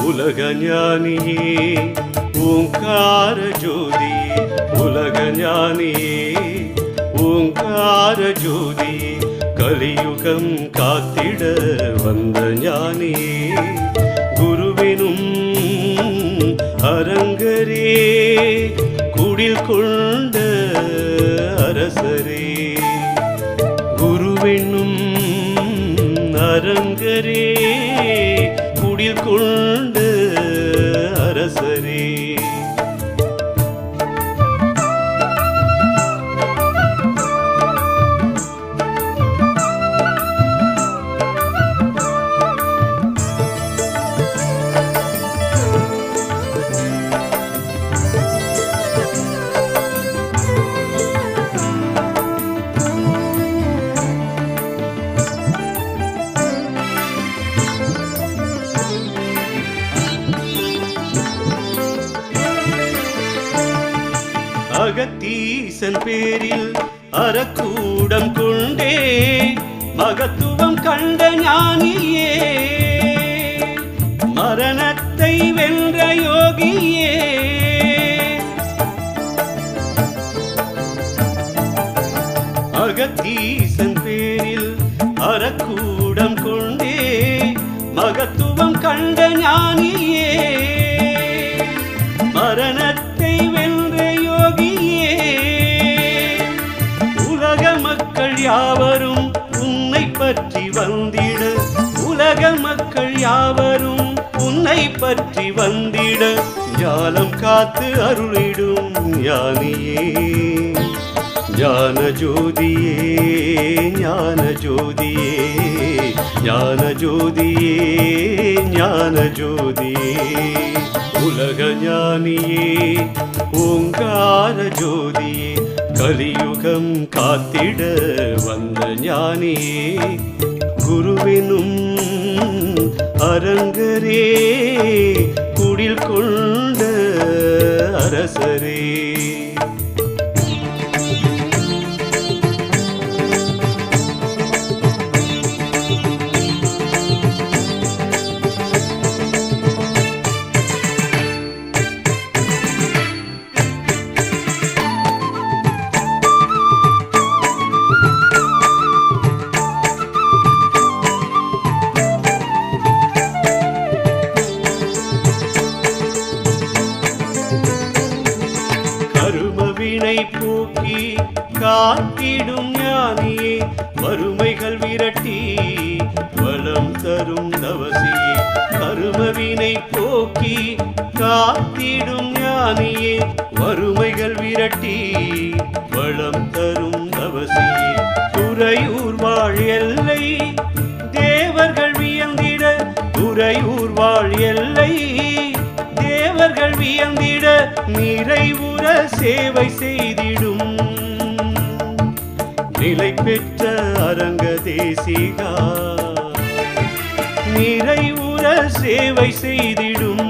உலக ஞானியே ஓங்கார ஜோதி, உலக ஞானியே ஓங்கார ஜோதி, கலியுகம் காத்திட வந்த ஞானியே, குருவினும் அரங்கரே, குடில் கொண்ட அரசரே, குருவென்னும் அரங்கரே, குடில் கொண்ட அரசரே. அகத்தீசன் பேரில் அறக்கூடம் கொண்டே மகத்துவம் கண்ட ஞானியே, மரணத்தை வென்ற யோகியே, அகத்தீசன் பேரில் அறக்கூடம் கொண்டே மகத்துவம் கண்ட ஞானியே, மரணத்தை வென்ற யோகியே, உலக மக்கள் யாவரும் உன்னை பற்றி வந்திட, உலக மக்கள் யாவரும் உன்னை பற்றி வந்திட, ஞானம் காத்து அருளிடும் ஞானியே, ஞான ஜோதியே, ஞான ஜோதியே, ஞான ஜோதியே, ஞான ஜோதியே, உலக ஞானியே ஓங்கார ஜோதியே, கலியுகம் காத்திட வந்த ஞானியே, குருவினும் அரங்கரே, குடில் கொண்ட அரசரே. கருமவினை போக்கி காத்திடும் ஞானியே, வறுமைகள் விரட்டி வளம் தரும் தவசியே, கருமவினை போக்கி காத்திடும் ஞானியே, வறுமைகள் விரட்டி வளம் தரும் தவசியே, துறையூர் வாழ் எல்லை தேவர்கள் வியந்திட, துறையூர் வாழ் எல்லை தேவர்கள் வியந்திட, நிறைவுற சேவை செய்திடும் நிலை பெற்ற அரங்க தேசிகா, நிறைவுற சேவை செய்திடும்